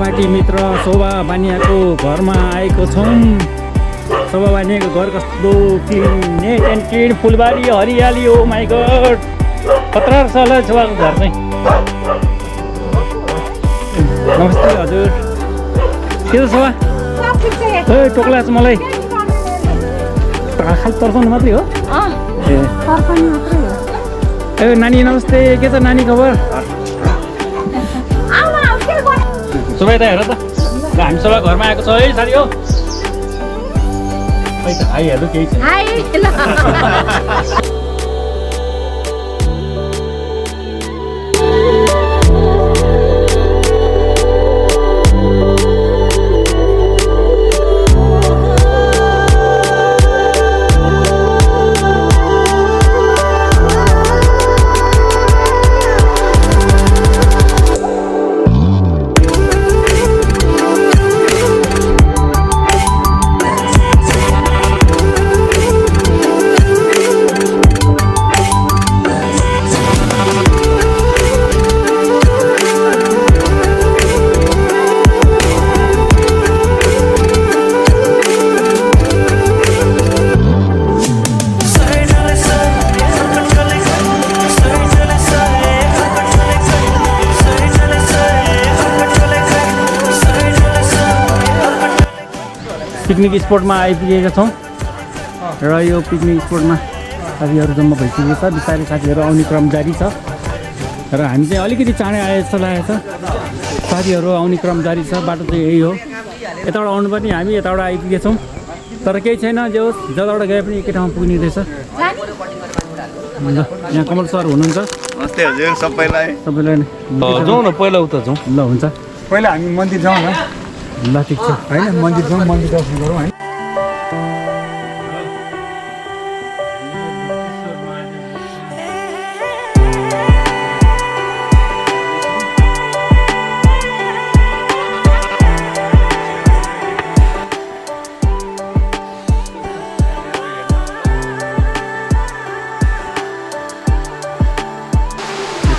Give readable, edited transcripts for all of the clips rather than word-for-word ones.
सहपाठी मित्र शोभा बानियाको घरमा आएको छौँ। शोभा बानियाको घर कस्तो नेट एन्ड क्लिन, फुलबारी हरियाली हो। माई गड, खतरा छ होला शोभाको घर चाहिँ। नमस्ते हजुर, के छ शोभा? ए टोक्ला छ मलाई, खालि तर्साउनु मात्रै हो। ए नानी नमस्ते, के छ नानी खबर? शोभा यता हेर त, हामी शोभा घरमा आएको छ है साथी हो। खै त आइहाल्यो केही छैन। पिकनिक स्पटमा आइपुगेका छौँ र यो पिकनिक स्पटमा साथीहरू जम्मा भइसकेको छ। बिस्तारै साथीहरू आउने क्रम जारी छ र हामी चाहिँ अलिकति चाँडै आए जस्तो लागेको छ। साथीहरू आउने क्रम जारी छ। बाटो चाहिँ यही हो, यताबाट आउनुपर्ने, हामी यताबाट आइपुगेछौँ। तर केही छैन, जे होस् जताबाट गए पनि एकै ठाउँमा पुग्ने रहेछ। यहाँ कमल सर हुनुहुन्छ। नमस्ते हजुर सबैलाई। सबैलाई जाउँ न, पहिला उता जाउँ। ल हुन्छ, पहिला हामी मन्दिर जाउँ न। ल ठिक छ, होइन मन्दिर जाउँ, मन्दिर दर्शन गरौँ है।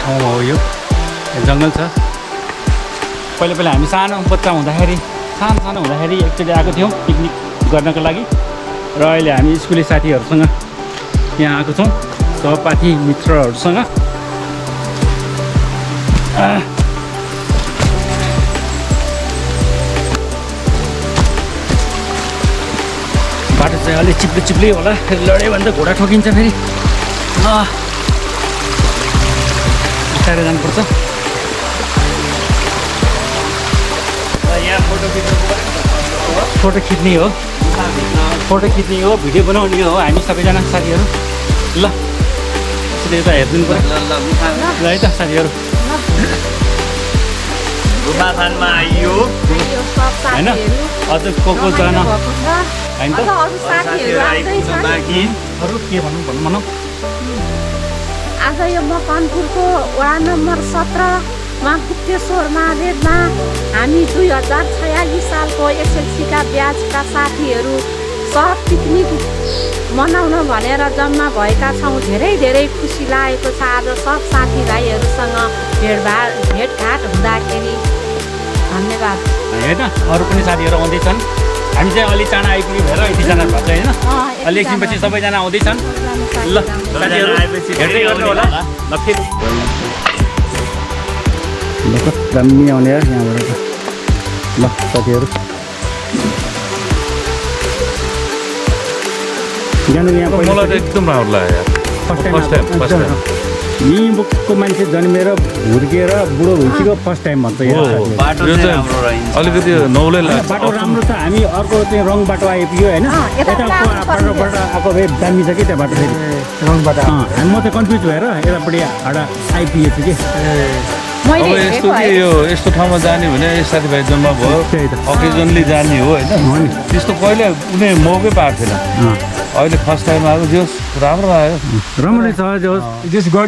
ठाउँमा हो यो जङ्गल छ। पहिला पहिला हामी सानो बच्चा हुँदाखेरि एकचोटि आएको थियौँ पिकनिक गर्नको लागि र अहिले हामी स्कुले साथीहरूसँग यहाँ आएको छौँ, सहपाठी मित्रहरूसँग। बाटो चाहिँ अलिक चिप्लै होला, लड्यो भने त घोडा ठोकिन्छ फेरि। बिस्तारै जानुपर्छ। फोटो खिच्ने हो, भिडियो बनाउने हो हामी सबैजना साथीहरू। ल यसरी यता हेरिदिनु पर्यो ल है त साथीहरू। गुफाखानमा आइयो होइन, अझ को जान होइन त। अरू के भनौँ आज यो मकनपुरको वडा नम्बर 17मा गुप्तेश्वर महादेवमा हामी 2046 सालको एसएलसीका ब्याचका साथीहरू सह पिकनिक मनाउन भनेर जम्मा भएका छौँ। धेरै खुसी लागेको छ आज सब साथीभाइहरूसँग भेटघाट हुँदाखेरि। धन्यवाद। होइन, अरू पनि साथीहरू आउँदैछन्। हामी चाहिँ अलिक चाँडो आइपुग्यो भएर यतिजना भएको छ होइन। अलि एकछिनपछि सबैजना आउँदैछन्। ल साथीहरू हेर्दै गर्नु होला। ल फेरि दामी आउने यार यहाँबाट त। ल साथीहरू यहाँ मलाई त एकदम राम्रो लाग्यो यार। फर्स्ट टाइम यहीँको मान्छे जन्मेर हुर्केर बुढो भइसक्यो फर्स्ट टाइम भन्छ। अलिकति नौलै लाग्छ। बाटो राम्रो छ। हामी अर्को चाहिँ रङ बाटो आइपुग्यो होइन। यताबाट आएको भए दामी छ कि त्यहाँ बाटो फेरि रङ बाटो। हामी म चाहिँ कन्फ्युज भएर यतापट्टि आइपुगेको छु कि। अब यस्तो कि यो यस्तो ठाउँमा जाने भने साथीभाइ जम्मा भयो, अकेजनली जाने हो होइन। त्यस्तो कहिले कुनै मौकै पाएको थिएन। अहिले फर्स्ट टाइम आएको जोस् राम्रो आयो। राम्रै छ जोस्।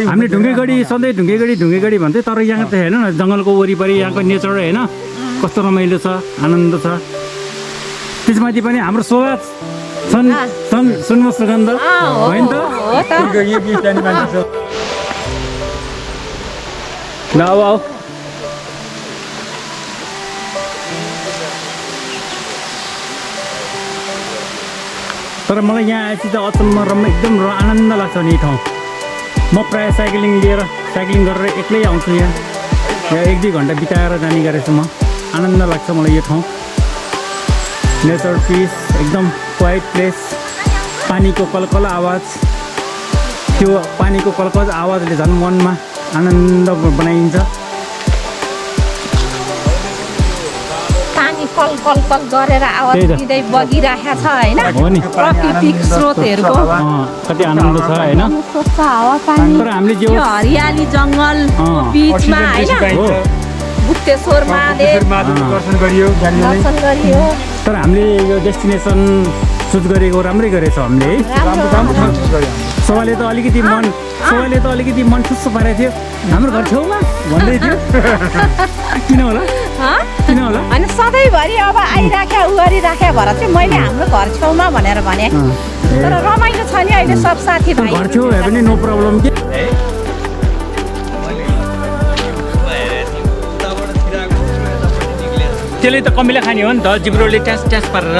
हामीले ढुङ्गेगढी सधैँ ढुङ्गेगढी भन्थ्यो, तर यहाँ चाहिँ हेर्नु न जङ्गलको वरिपरि यहाँको नेचर होइन कस्तो रमाइलो छ, आनन्द छ। त्यसमाथि पनि हाम्रो शोभा सुन्नु सुगन्ध होइन त। ल अब आऊ तर मलाई यहाँ आएपछि त अचम्म एकदम आनन्द लाग्छ नि ठाउँ। म प्रायः साइक्लिङ गरेर एक्लै आउँछु यहाँ 1-2 घन्टा बिताएर जाने गरेछु म। आनन्द लाग्छ मलाई यो ठाउँ। नेचर पिस एकदम क्वाइट प्लेस। पानीको कलकल आवाज, त्यो पानीको कलकल आवाजले झन् मनमा आनन्द बनाइन्छ। पानी कल कल कल गरेर आवाज दिँदै बगिरहेको छ होइन, हो नि, प्राकृतिक स्रोतहरूको कति आनन्द छ होइन। स्वच्छ हावा पानी, तर हामीले त्यो हरियाली जङ्गल बिचमा होइन, गुप्तेश्वर महादेव दर्शन गरियो दर्शन गरियो। तर हामीले यो डेस्टिनेसन चुज गरेको राम्रै गरेछ हामीले है। सवाले त अलिकति मन ठुस्सो पारेको थियो, हाम्रो घर छेउमा भन्दै थियो। किन होला होइन सधैँभरि अब आइराख्या उ गरिराख्या भएर चाहिँ मैले हाम्रो घर छेउमा भनेर भने। तर रमाइलो छ नि अहिले सब साथीभाइ। घर छेउ भए पनि नो प्रब्लम के। त्यसले त कमिला खाने हो नि त, जिब्रोले ट्यास पारेर।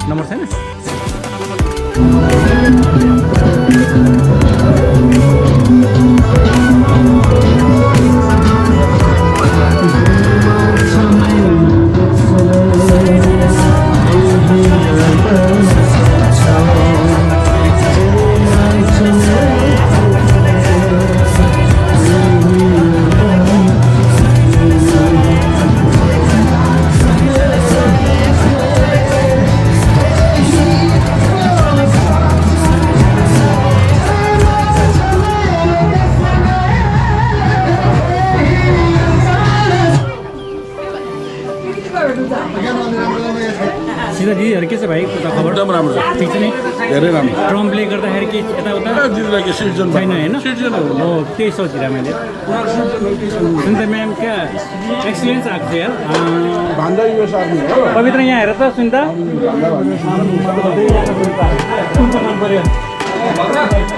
नम्बर छैन सिधा दिदीहरू के छ भाइ खबर? एकदम राम्रो छ, ठिक छ नि, धेरै राम्रो। ट्रम्पले गर्दाखेरि के यताउता दिदीलाई सिटिजन छैन होइन? हो त्यही सोचिरहेँ मैले। सुन्दा म्याम क्या एक्सिलेन्स आएको थियो यार। भन्दा युएस आर्मी हो। पवित्र यहाँ हेर त सुन्दा कुन चाहिँ मन पऱ्यो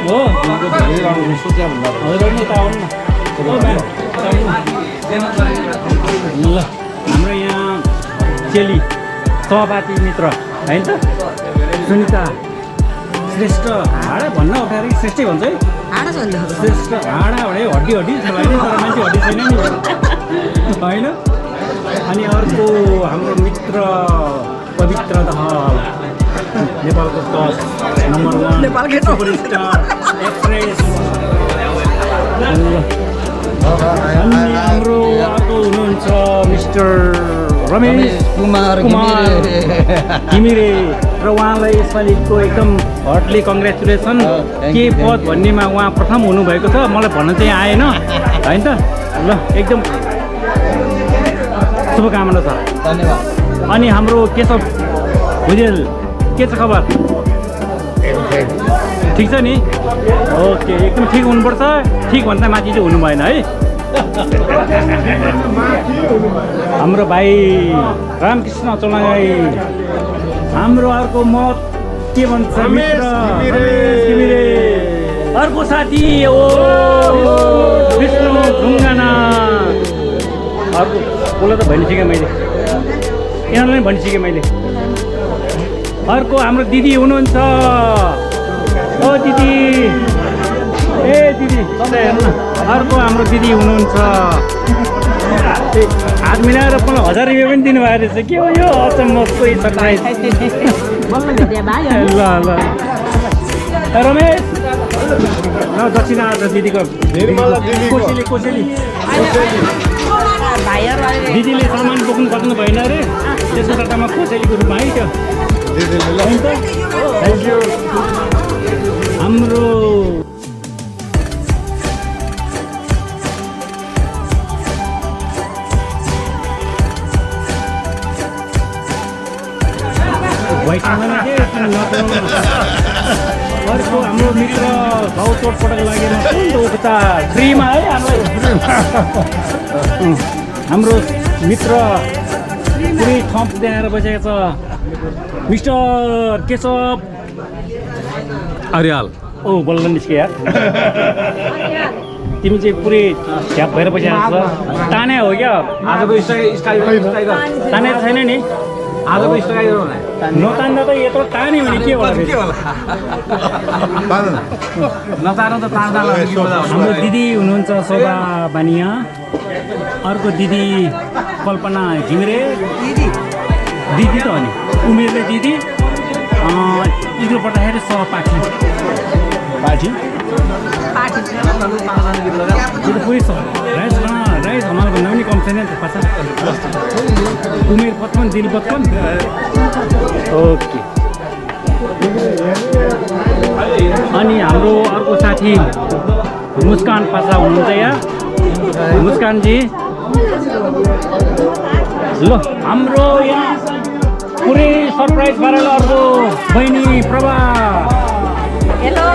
हो? धेरै राम्रो सोच्या भन्दा हजुर नि त आउनु न। हो म्याम ल, हाम्रो यहाँ चेली सहपाठी मित्र होइन त सुनिता श्रेष्ठ। हाडा भन्न अप्ठ्यारो श्रेष्ठै भन्छ है। श्रेष्ठ हाडा भने हड्डी छ होइन, तर मान्छे हड्डी छैन नि होइन। अनि अर्को हाम्रो मित्र पवित्र दहाल, नेपालको टप नम्बर 1 सुपरस्टार एक्ट्रेस। अनि हाम्रो अर्को हुनुहुन्छ मिस्टर रमेश कुमार घिमिरे, र उहाँलाई यसपालिको एकदम हटली कङ्ग्रेचुलेसन। के पद भन्नेमा उहाँ प्रथम हुनुभएको छ, मलाई भन्न चाहिँ आएन होइन त। ल एकदम शुभकामना छ, धन्यवाद। अनि हाम्रो केशव भुजेल के छ खबर? ठिक छ नि? ओके, एकदम ठिक हुनुपर्छ, ठिक भन्दा माथि चाहिँ हुनु भएन है। हाम्रो भाइ रामकृष्ण चौलागाई, हाम्रो अर्को मत के भन्छ घिमिरे, अर्को साथी ओ विष्णु ढुङ्गाना। अर्को बोला त भनिसकेँ मैले, यिनीहरूलाई भनिसकेँ मैले। अर्को हाम्रो दिदी हुनुहुन्छ, ओ दिदी, ए दिदी तपाईँ हेर्नु न। अर्को हाम्रो दिदी हुनुहुन्छ, हात मिलाएर 1000 रुपियाँ पनि दिनुभएको रहेछ। के हो यो अचम्मको सरप्राइज? ल ल रमेश ल दक्षिणा आज दिदीको कोसेली दिदीले सामान बोक्नु सक्नु भएन अरे, त्यसको सट्टामा कोसेलीको रूपमा है त्यो। Thank you. हाम्रो भइसकेन के किन नपाउनु अर्को हाम्रो मित्र घाउ चोटपटक लागेर कुन उपचार फ्रीमा है हाम्रो मित्र पुरै थप दिएर बसेको छ मिस्टर केशव अर्याल ओ बल्ल निस्के यार तिमी चाहिँ पुरै झ्याप भएर बसिरहेको छ ताने हो क्या आजको ताने छैन नि आजको नतान्दा त यत्रो तान्यो भने के होला नतार त तार्दा हाम्रो दिदी हुनुहुन्छ शोभा बानिया अर्को दिदी कल्पना घिमिरे दिदी त हो नि उमेरले दिदी इग्रो पर्दाखेरि सहपाठी पाठी पुरै छ राइस हमाल भन्दा पनि कम छैन पाछा उमेर पत्कन दिल पत्कन ओके अनि हाम्रो अर्को साथी मुस्कान पासा हुनुहुन्छ यहाँ मुस्कानजी ल हाम्रो यहाँ पुरै सरप्राइज पारेर अर्को बहिनी प्रभा हेलो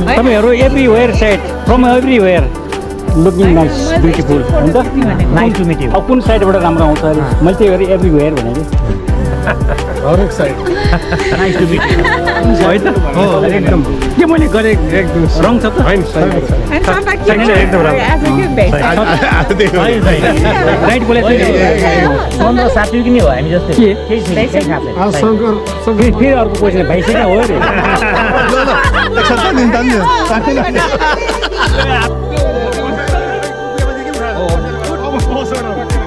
तपाईँहरू everywhere side from everywhere looking nice beautiful हुन्छ नाइस टु मिट यु अब कुन साइडबाट राम्रो आउँछ अहिले मैले त्यही गरी एभ्रिवेयर भनेको हरेक साइड नाइस टु मिट एकदम के मैले गरेको एकदम रङ छ त राइट बोले सन्ध्र साथी कि हो हामी जस्तै फेरि अर्को क्वेसन भइसक्यो हो अरे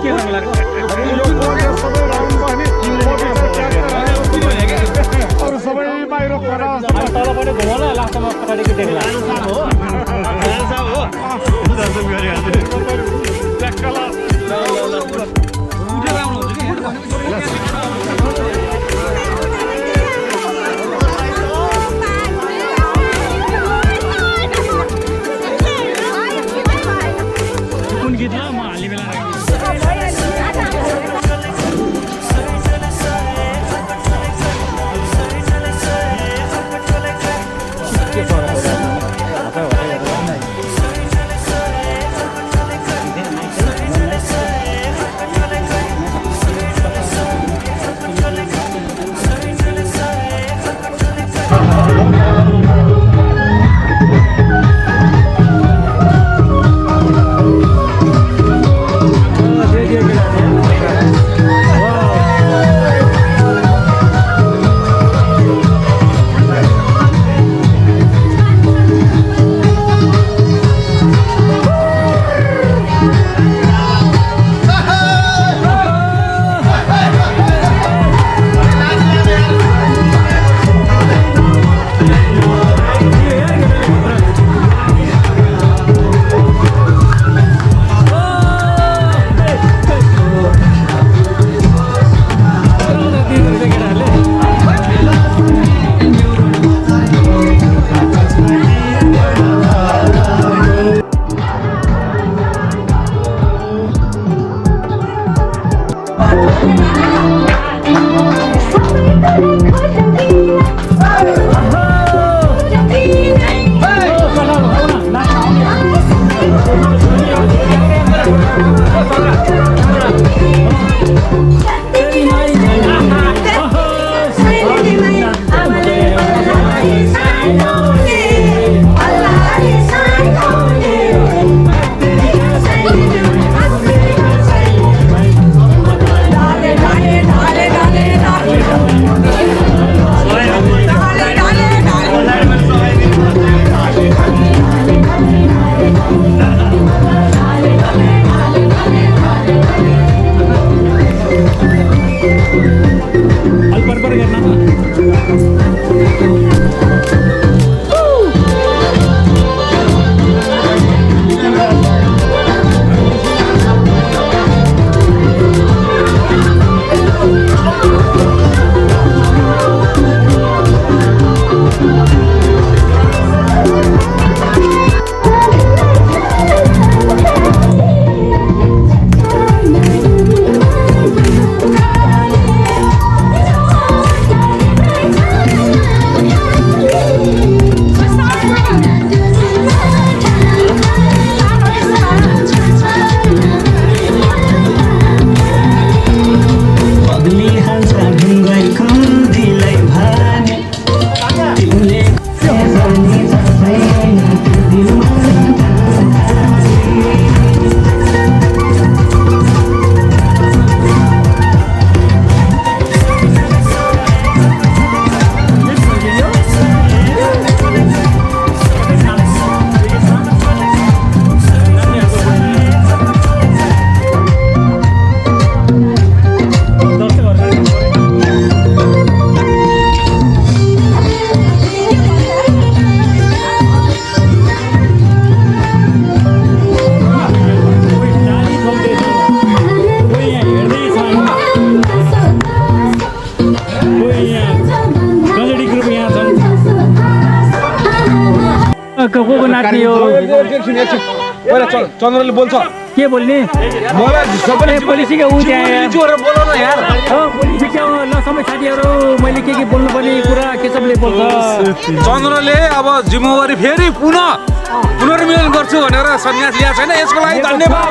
के गर्नु लाग्यो तल पनि घुमाउला लास्टमा पछाडिको देख्ला कुन गीत ल म हाल्ने बेला पहिला चन्द्रले बोल्छ के बोल्ने मलाई सबैले पोलिसीको ऊ त्यहाँ बोलाउ न यार पोलिसी क्या हो ल सबै साथीहरू मैले के बोल्नुपर्ने कुरा केशवले बोल्छ चन्द्रले अब जिम्मेवारी फेरि पुनर्मिलन गर्छु भनेर सन्यास लिएको छैन यसको लागि धन्यवाद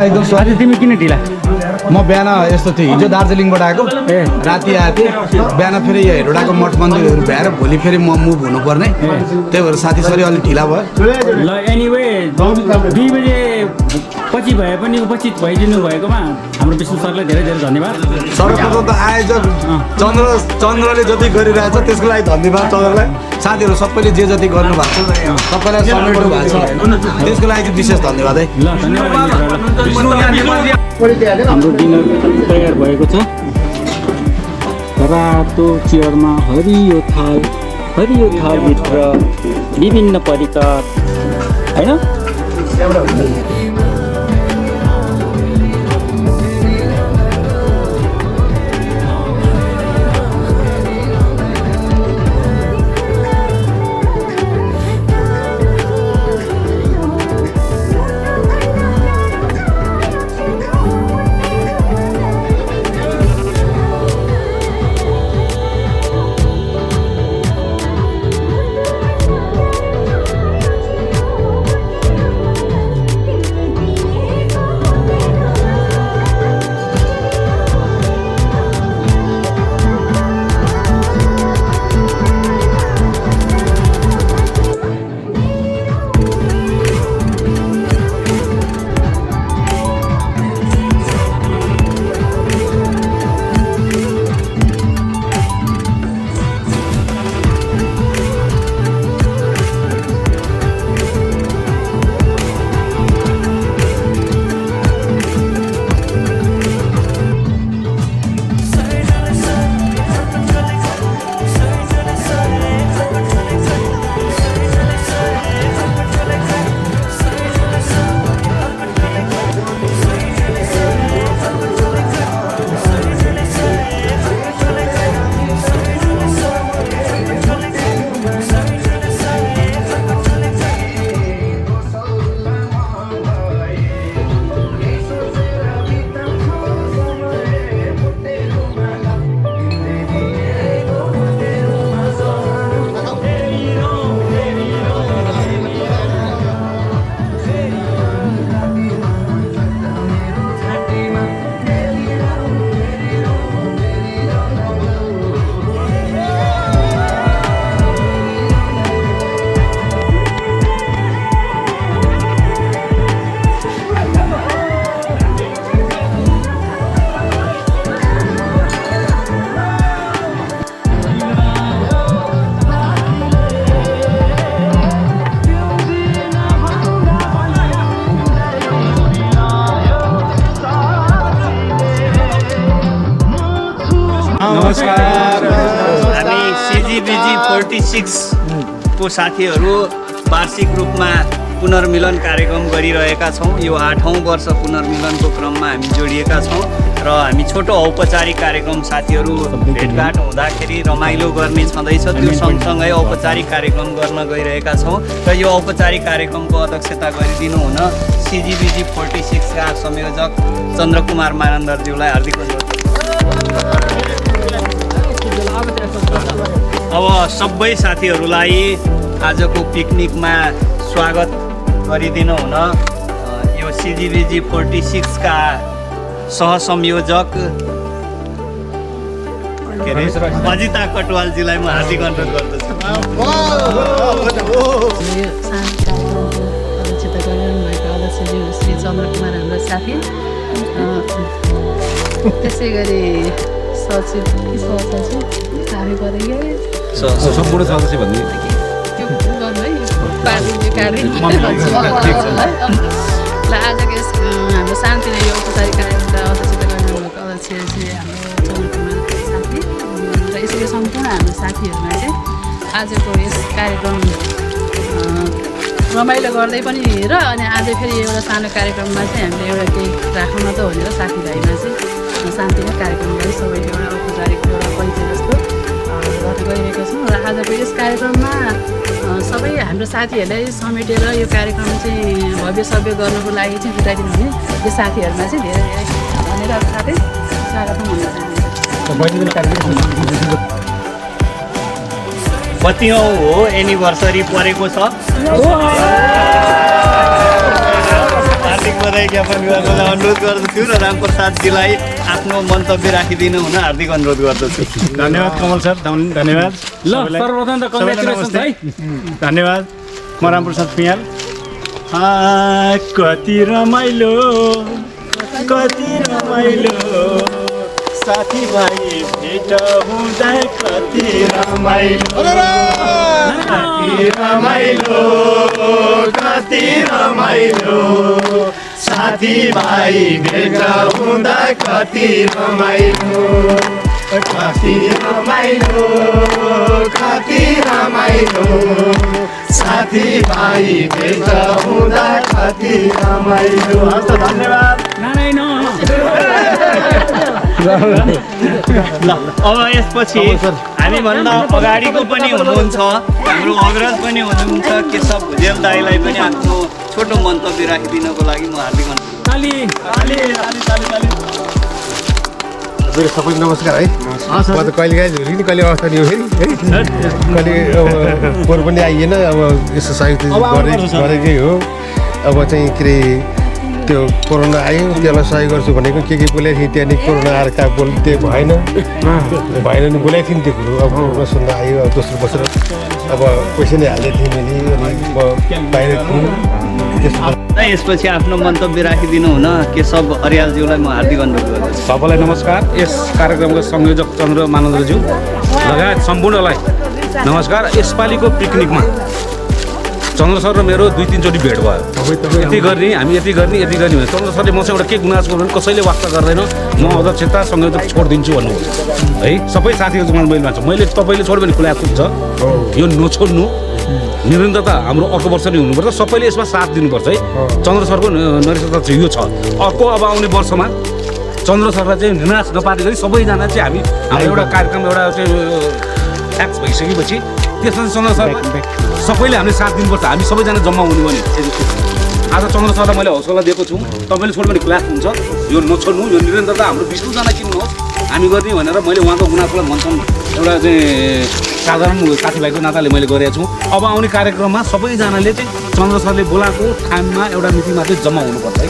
एकदम आज तिमी किन ढिला म बिहान यस्तो थियो हिजो दार्जिलिङबाट आएको राति आएको थिएँ बिहान फेरि यो हेरोडाको मठ मन्दिरहरू भ्याएर भोलि फेरि म मुभ हुनुपर्ने त्यही भएर साथी सरी अलिक ढिला भयो ल एनिवे 2 बजे पछि भए पनि उपस्थित भइदिनु भएकोमा हाम्रो विष्णु सरलाई धेरै धेरै धन्यवाद सर्वप्रथम त आयोजक चन्द्रले जति गरिरहेछ त्यसको लागि धन्यवाद चन्द्रलाई साथीहरू सबैले जे जति गर्नुभएको छ सबैलाई समेट्नु भएको छ त्यसको लागि चाहिँ विशेष धन्यवाद है ल धन्यवाद हाम्रो डिनर तयार भएको छ रातो चियरमा हरियो थालभित्र विभिन्न परिकार होइन नमस्कार हामी सिजिबिजी 46 को साथीहरू वार्षिक रूपमा पुनर्मिलन कार्यक्रम गरिरहेका छौँ। यो 8औं वर्ष पुनर्मिलनको क्रममा हामी जोडिएका छौँ र हामी छोटो औपचारिक कार्यक्रम साथीहरू भेटघाट हुँदाखेरि रमाइलो गर्ने छँदैछ। त्यो सँगसँगै औपचारिक कार्यक्रम गर्न गइरहेका छौँ र यो औपचारिक कार्यक्रमको अध्यक्षता गरिदिनु हुन सिजिबिजी 46 का संयोजक चन्द्रकुमार मानन्दरज्यूलाई हार्दिक अनुरोध। अब सबै साथीहरूलाई आजको पिकनिकमा स्वागत गरिदिनु हुन यो सिजिबिजी 46 का सहसंयोजक के अरे अजिता कटवालजीलाई म हार्दिक अनुरोध गर्दछु। श्री चन्द्रकुमार हाम्रो साथी, त्यसै गरी सचिव सम्पूर्ण सदस्य भन्ने आजको यस हाम्रो शान्तिले यो औपचारिक कार्यक्रमलाई अध्यक्षता गर्नुभएको अध्यक्ष श्री हाम्रो चन्द्रकुमार साथी र यसरी सम्पूर्ण हाम्रो साथीहरूलाई चाहिँ आजको यस कार्यक्रम रमाइलो गर्दै पनि र अनि आज फेरि एउटा सानो कार्यक्रममा चाहिँ हामीले एउटा केही राखौँ न त भनेर साथीभाइमा चाहिँ शान्तिले कार्यक्रम गरी सबैले एउटा औपचारिक एउटा परिचय जस्तो गर्दै गइरहेको छौँ। र आजको यस कार्यक्रममा सबै हाम्रो साथीहरूलाई समेटेर यो कार्यक्रम चाहिँ भव्य सभ्य गर्नको लागि चाहिँ जुटाइदिनु हुने यो साथीहरूमा चाहिँ धेरै धेरै धन्यवाद साथै स्वागत भन्न चाहन्छु। कतिौँ हो एनिभर्सरी परेको छ, हार्दिक बधाई ज्ञापन गर्नलाई अनुरोध गर्दछु र रामप्रसादजीलाई आफ्नो मन्तव्य राखिदिनु हुन हार्दिक अनुरोध गर्दछु। धन्यवाद कमल सर, धन्यवाद। ल सर्वप्रथम त कङ्ग्रेचुलेसन्स है। धन्यवाद। म रामप्रसाद पियाल। कति रमाइलो साथीभाइ भेट हुँदा कति रमाइलो साथीभाइ भेट हुँदा कति रमाइलो साथीभाइ भेट हुँदा कति रमाइलो। हस् त धन्यवाद। ल अब यसपछि हामीभन्दा अगाडिको पनि हुनुहुन्छ, हाम्रो अग्रज पनि हुनुहुन्छ केशव भुजेल दाईलाई पनि आफ्नो छोटो मन्तव्य राखिदिनको लागि म हार्दिक हजुर सबैलाई नमस्कार है। म त कहिले काहीँ झुरी नि कहिले अवस्था नि हो फेरि है, कहिले अब पोहोर पनि आइएन, अब यसो सहयोग गरेकै हो। अब चाहिँ के अरे त्यो कोरोना आयो, त्यसलाई सहयोग गर्छु भनेको के बोलेको थिएँ, त्यहाँदेखि कोरोना आएर कहाँ त्यो भएन नि बोलाएको थिएँ नि त्यो कुरो। अब कोरोना सुन्न आयो, अब दोस्रो बसेर अब पैसा नै हाल्दै थिएँ मैले, अनि म बाहिर थिएँ। यसपछि आफ्नो मन्तव्य राखिदिनु हुन केशव अर्यालज्यूलाई म हार्दिक अनुरोध गर्दछु। सबैलाई नमस्कार। यस कार्यक्रमको संयोजक चन्द्र मानन्दज्यू लगायत सम्पूर्णलाई नमस्कार। यसपालिको पिकनिकमा चन्द्र सर र मेरो 2-3 चोटि भेट भयो। यति गर्ने भने चन्द्र सरले मसँग एउटा के गुनासो गर्नु कसैले वास्ता गर्दैन, म अध्यक्षता संयोजक छोडिदिन्छु भन्नुभयो है। सबै साथीहरू मैले मान्छ, मैले तपाईँले छोड्यो भने खुला हुन्छ, यो नछोड्नु, निरन्तरता हाम्रो अर्को वर्ष नै हुनुपर्छ, सबैले यसमा साथ दिनुपर्छ है। चन्द्र सरको निरन्तरता चाहिँ यो छ। अर्को अब आउने वर्षमा चन्द्र सरलाई चाहिँ निराश नपार्ने गरी सबैजना चाहिँ हाम्रो एउटा कार्यक्रम एउटा चाहिँ फ्याक्स भइसकेपछि त्यसमा चन्द्र सर सबैले हामीले साथ दिनुपर्छ, हामी सबैजना जम्मा हुने भने। आज चन्द्र सरलाई मैले हौसला दिएको छु, तपाईँले छोड्यो भने क्लास हुन्छ, यो नछोड्नु, यो निरन्तरता हाम्रो 20जना किन्नुहोस् हामी गर्ने भनेर मैले उहाँको गुनासोलाई मञ्चन एउटा चाहिँ साधारण साथीभाइको नाताले मैले गरेको छु। अब आउने कार्यक्रममा सबैजनाले चाहिँ चन्द्र सरले बोलाएको ठाउँमा एउटा मिटिङमा चाहिँ जम्मा हुनुपर्छ है।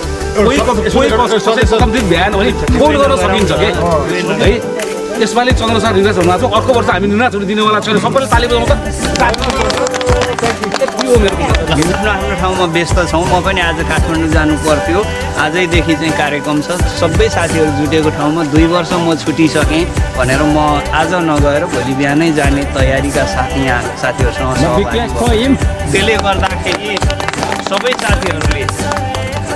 भ्याएन भने फोन गर्न सकिन्छ कि है। यसपालि चन्द्र सर निराश हुनुभएको छ, अर्को वर्ष हामी निराश हुनु दिनेवाला छैन, सबैले ताली बजाउँछ। आफ्नो ठाउँमा व्यस्त छौँ, म पनि आज काठमाडौँ जानु पर्थ्यो, आजैदेखि चाहिँ कार्यक्रम छ। सबै साथीहरू जुटेको ठाउँमा 2 वर्ष म छुटिसकेँ भनेर म आज नगएर भोलि बिहानै जाने तयारीका साथ यहाँ साथीहरूसँग त्यसले गर्दाखेरि सबै साथीहरूले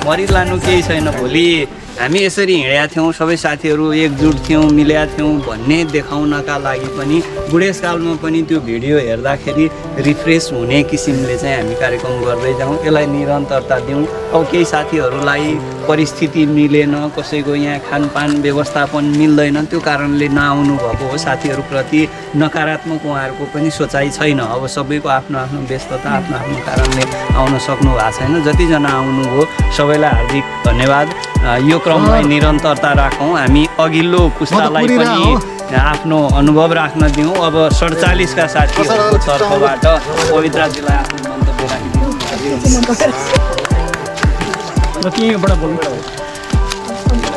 मरिलानु केही छैन। भोलि हामी यसरी हिँडेका थियौँ, सबै साथीहरू एकजुट थियौँ, मिलेका थियौँ भन्ने देखाउनका लागि पनि बुढेसकालमा पनि त्यो भिडियो हेर्दाखेरि रिफ्रेस हुने किसिमले चाहिँ हामी कार्यक्रम गर्दै जाउँ, यसलाई निरन्तरता दिउँ। अब केही साथीहरूलाई परिस्थिति मिलेन, कसैको यहाँ खानपान व्यवस्थापन मिल्दैन, त्यो कारणले नआउनु भएको हो। साथीहरूप्रति नकारात्मक उहाँहरूको पनि सोचाइ छैन। अब सबैको आफ्नो आफ्नो व्यस्तता आफ्नो आफ्नो कारणले आउन सक्नु भएको छैन। जतिजना आउनुभयो सबैलाई हार्दिक धन्यवाद। यो क्रमलाई निरन्तरता राखौँ, हामी अघिल्लो पुस्तालाई पनि आफ्नो अनुभव राख्न दिउँ। अब 47का साथीहरूको तर्फबाट पवित्राजीलाई आफ्नो मन्तव्य राखिदिनु।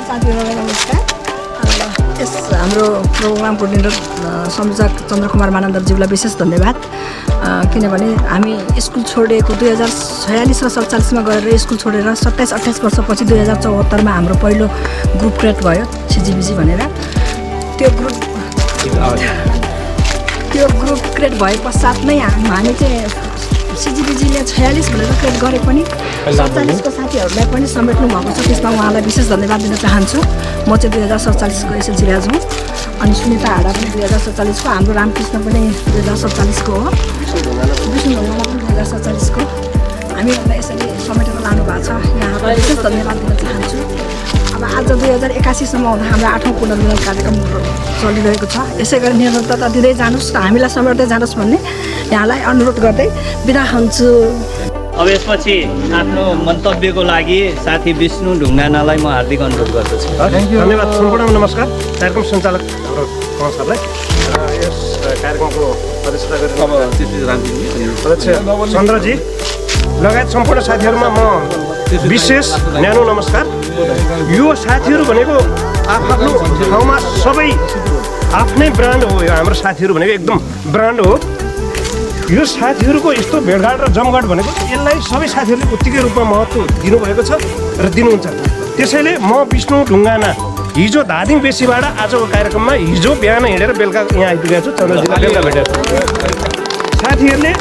साथीहरूलाई नमस्कार। यस हाम्रो प्रोग्राम कोअर्डिनेटर संयोजक चन्द्रकुमार मानन्दज्यूलाई विशेष धन्यवाद, किनभने हामी स्कुल छोडेको 2046 र 47मा गएर स्कुल छोडेर 27-28 वर्षपछि 2074मा हाम्रो पहिलो ग्रुप क्रिएट भयो सिजिबिजी भनेर। त्यो ग्रुप क्रिएट भए पश्चात नै हामी चाहिँ सिजिबिजीले 46 भनेर क्रिएट गरे पनि 47को साथीहरूलाई पनि समेट्नु भएको छ, त्यसमा उहाँलाई विशेष धन्यवाद दिन चाहन्छु। म चाहिँ 2047को एसएलसी राज हुँ, अनि सुनिता हाडा पनि 2047को, हाम्रो रामकृष्ण पनि 2047को हो, विष्णु ढुङ्गाला पनि 2047को। हामीहरूलाई यसरी समेटेर लानु भएको छ, यहाँहरूलाई विशेष धन्यवाद दिन चाहन्छु। अब आज 2081सम्म हुँदा हाम्रो 8औं पुनर्मिलन कार्यक्रम चलिरहेको छ। यसै गरी निरन्तरता दिँदै जानुहोस् र हामीलाई समेट्दै जानुहोस् भन्ने यहाँलाई अनुरोध गर्दै बिदा हुन्छु। अब यसपछि आफ्नो मन्तव्यको लागि साथी विष्णु ढुङ्गानालाई म हार्दिक अनुरोध गर्दछु। धन्यवाद। सम्पूर्ण नमस्कार। कार्यक्रम सञ्चालक हाम्रो कमल सरलाई यस कार्यक्रमको अध्यक्षता गरेर चन्द्रजी लगायत सम्पूर्ण साथीहरूमा म विशेष न्यानो नमस्कार। यो साथीहरू भनेको आफ्नो ठाउँमा सबै आफ्नै ब्रान्ड हो। यो हाम्रो साथीहरू भनेको एकदम ब्रान्ड हो। यो साथीहरूको यस्तो भेटघाट र जमघाट भनेको यसलाई सबै साथीहरूले उत्तिकै रूपमा महत्त्व दिनुभएको छ र दिनुहुन्छ। त्यसैले म विष्णु ढुङ्गाना हिजो धादिङ बेसीबाट आजको कार्यक्रममा हिजो बिहान हिँडेर बेलुका यहाँ आइपुगेको छु। चन्द्रजीलाई बेलुका भेटेर साथीहरूले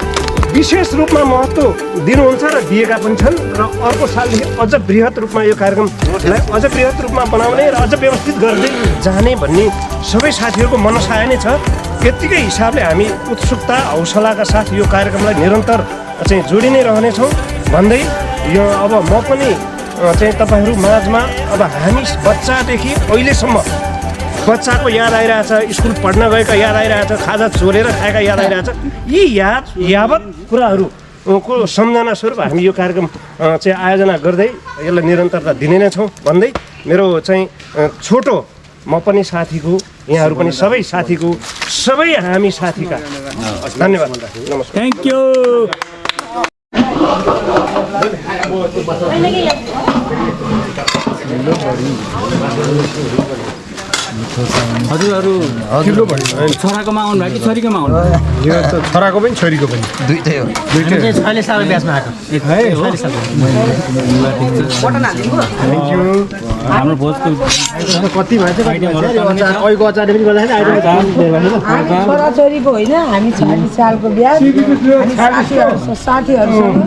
विशेष रूपमा महत्त्व दिनुहुन्छ र दिएका पनि छन् र अर्को सालदेखि अझ बृहत रूपमा यो कार्यक्रमलाई अझ बृहत रूपमा बनाउने र अझ व्यवस्थित गर्दै जाने भन्ने सबै साथीहरूको मनसाय नै छ। यत्तिकै हिसाबले हामी उत्सुकता हौसलाका साथ यो कार्यक्रमलाई निरन्तर चाहिँ जोडि नै रहनेछौँ भन्दै यो अब म पनि चाहिँ तपाईँहरू माझमा अब हामी बच्चादेखि अहिलेसम्म बच्चाको याद आइरहेछ, स्कुल पढ्न गएका याद आइरहेछ, खाजा चोरेर खाएका याद आइरहेछ। यी यावत कुराहरूको सम्झना स्वरूप हामी यो कार्यक्रम चाहिँ आयोजना गर्दै यसलाई निरन्तरता दिने नै छौँ भन्दै मेरो चाहिँ छोटो म पनि साथीको यहाँहरू पनि सबै साथीको सबै हामी साथीका धन्यवाद नमस्कार। Thank you. हजुरहरू छोराकोमा आउनु भयो कि छोरीकोमा आउनु भयो? छोराको पनि छोरीको पनि दुइटै हो। 46 साल ब्याचमा आएको हाम्रो भोजको कति भएछ छोराछोरीको होइन, हामी 40 सालको ब्याज साथीहरूसँग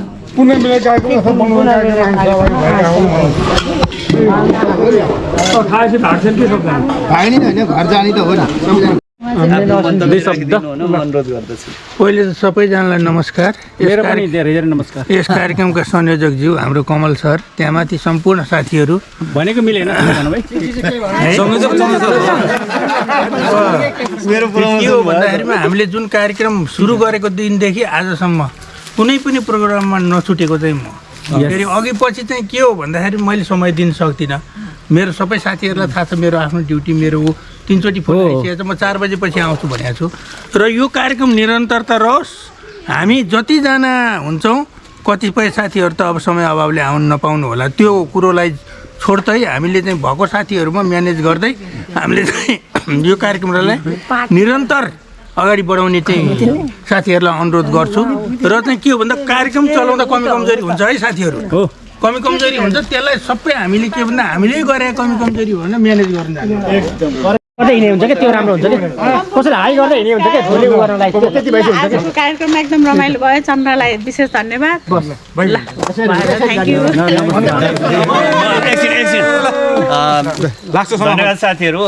पहिले त सबैजनालाई नमस्कार। मेरो पनि धेरै धेरै नमस्कार। यस कार्यक्रमका संयोजकज्यू हाम्रो कमल सर, त्यहाँमाथि सम्पूर्ण साथीहरू भनेको मिलेन के हो भन्दाखेरिमा हामीले जुन कार्यक्रम सुरु गरेको दिनदेखि आजसम्म कुनै पनि प्रोग्राममा नछुटेको चाहिँ म फेरि अघि पछि चाहिँ के हो भन्दाखेरि मैले समय दिन सक्दिनँ। मेरो सबै साथीहरूलाई थाहा छ मेरो आफ्नो ड्युटी मेरो ऊ 3 चोटि फोन आइसकेको छ। म 4 बजेपछि आउँछु भनेको छु र यो कार्यक्रम निरन्तरता रहोस्। हामी जतिजना हुन्छौँ, कतिपय साथीहरू त अब समय अभावले आउनु नपाउनु होला, त्यो कुरोलाई छोड्दै हामीले चाहिँ भएको साथीहरूमा म्यानेज गर्दै हामीले चाहिँ यो कार्यक्रमलाई निरन्तर अगाडि बढाउने चाहिँ साथीहरूलाई अनुरोध गर्छु। र चाहिँ के हो भन्दा कार्यक्रम चलाउँदा कमी कमजोरी हुन्छ है साथीहरू, कमी कमजोरी हुन्छ, त्यसलाई सबै हामीले के भन्दा हामीले गरेका कमी कमजोरी हो भने म्यानेज गर्न जाने गर्दै हिँड्ने हुन्छ क्या, त्यो राम्रो हुन्छ क्या। कसैले हाई गर्दै हिँड्ने हुन्छ क्या, झोले गर्नलाई त्यति भइसक्यो। आजको कार्यक्रममा एकदम रमाइलो भयो। चन्द्रलाई विशेष धन्यवाद। Thank you. धन्यवाद साथीहरू।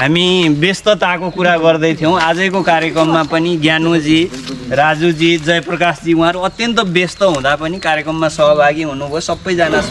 हामी व्यस्तताको कुरा गर्दै थियौँ। आजको कार्यक्रममा पनि ज्ञानुजी, राजुजी, जयप्रकाशजी उहाँहरू अत्यन्त व्यस्त हुँदा पनि कार्यक्रममा सहभागी हुनुभयो। सबैजना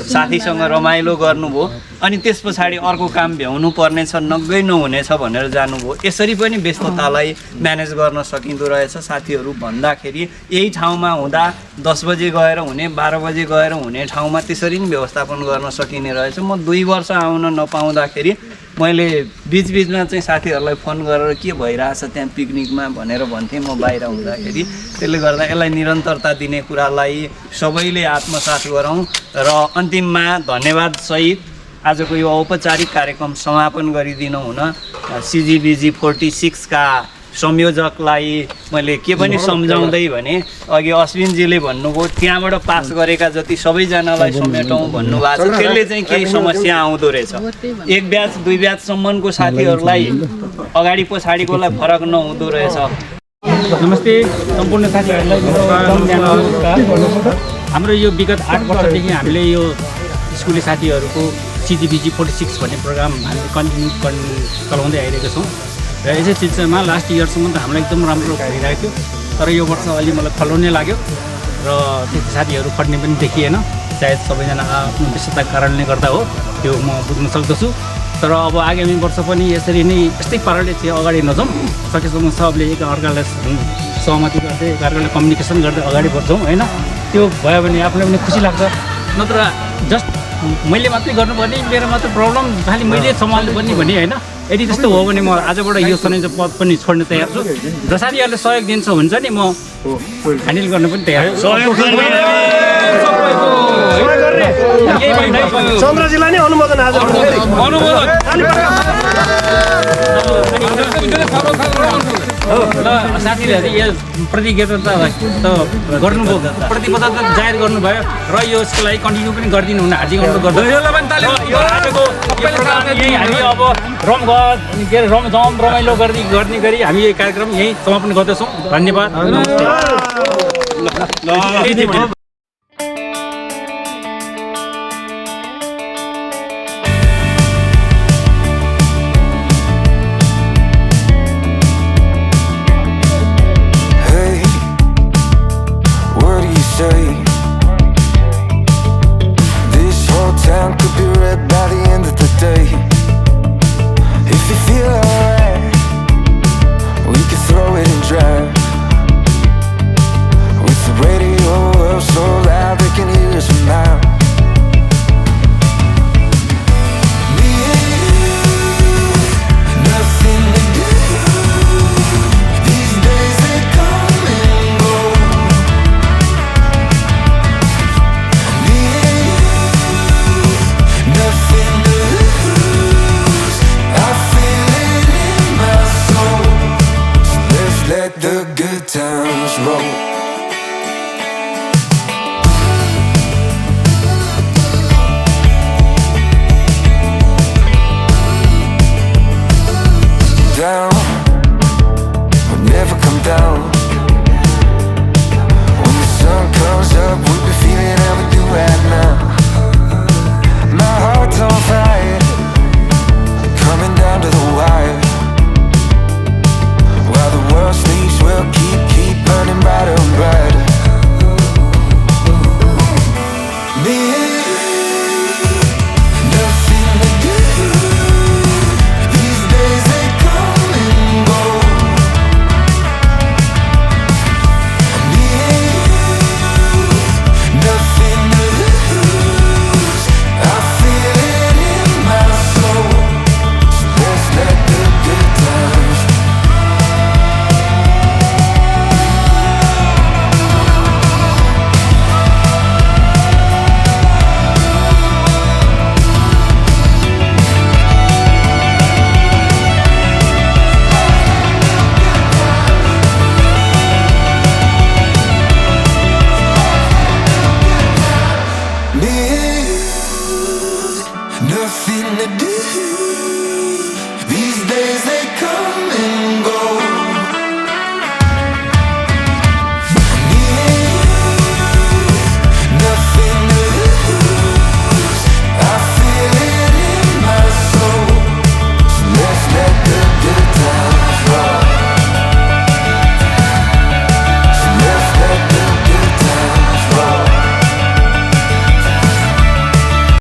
साथीसँग रमाइलो गर्नुभयो अनि त्यस पछाडि अर्को काम भ्याउनु पर्नेछ, नगइ नहुनेछ भनेर जानुभयो। यसरी पनि व्यस्ततालाई म्यानेज गर्न सकिँदो रहेछ साथीहरू। भन्दाखेरि यही ठाउँमा हुँदा 10 बजे गएर हुने, 12 बजे गएर हुने ठाउँमा त्यसरी नै व्यवस्थापन गर्न सकिने रहेछ। म 2 वर्ष आउन नपाउँदाखेरि मैले बिचबिचमा चाहिँ साथीहरूलाई फोन गरेर के भइरहेछ त्यहाँ पिकनिकमा भनेर भन्थेँ म बाहिर हुँदाखेरि। त्यसले गर्दा यसलाई निरन्तरता दिने कुरालाई सबैले आत्मसात गरौँ र अन्तिममा धन्यवाद सहित आजको यो औपचारिक कार्यक्रम समापन गरिदिनु हुन CGBG 46 का संयोजकलाई मैले के पनि सम्झाउँदै भने अघि अश्विनजीले भन्नुभयो त्यहाँबाट पास गरेका जति सबैजनालाई समेटौँ भन्नुभएको छ। त्यसले चाहिँ केही समस्या आउँदो रहेछ। 1 ब्याच 2 ब्याचसम्मको साथीहरूलाई अगाडि पछाडिकोलाई फरक नहुँदो रहेछ। नमस्ते सम्पूर्ण साथीहरूलाई हाम्रो यो विगत 8 वर्षदेखि हामीले यो स्कुले साथीहरूको CGBG 46 भन्ने प्रोग्राम हामीले कन्टिन्यू चलाउँदै आइरहेको छौँ र यसै सिलसिलामा लास्ट इयरसम्म त हामीलाई एकदम राम्रो भइरहेको थियो। तर यो वर्ष अलि मलाई खल्लो नै लाग्यो र त्यति साथीहरू पढ्ने पनि देखिएन। सायद सबैजना आफ्नो व्यस्तताको कारणले गर्दा हो, त्यो म बुझ्न सक्दछु। तर अब आगामी वर्ष पनि यसरी नै यस्तै पाराले चाहिँ अगाडि नजाउँ, सकेसम्म सबले एकअर्कालाई सहमति गर्दै एकअर्कालाई कम्युनिकेसन गर्दै अगाडि बढ्छौँ होइन। त्यो भयो भने आफूलाई पनि खुसी लाग्छ। नत्र जस्ट मैले मात्रै गर्नुपर्ने, मेरो मात्रै प्रब्लम खालि मैले सम्हाल्नुपर्ने भन्ने होइन। यदि त्यस्तो हो भने म आजबाट यो सन्यासी पद पनि छोड्न तयार छु। र साथीहरूले सहयोग दिन्छ हुन्छ नि, म ह्यान्डल गर्न पनि तयार छु। चन्द्रजीलाई नै अनुमोदन आज ल साथीहरूले यो प्रतिबद्धता त गर्नुभयो, प्रतिबद्धता जाहेर गर्नुभयो र यसको लागि कन्टिन्यू पनि गरिदिनु हुन हार्दिक अनुरोध गर्छु। आजको यही हामी अब रमाइलो गर्ने गरी हामी यो कार्यक्रम यही समापन गर्दछौँ। धन्यवाद।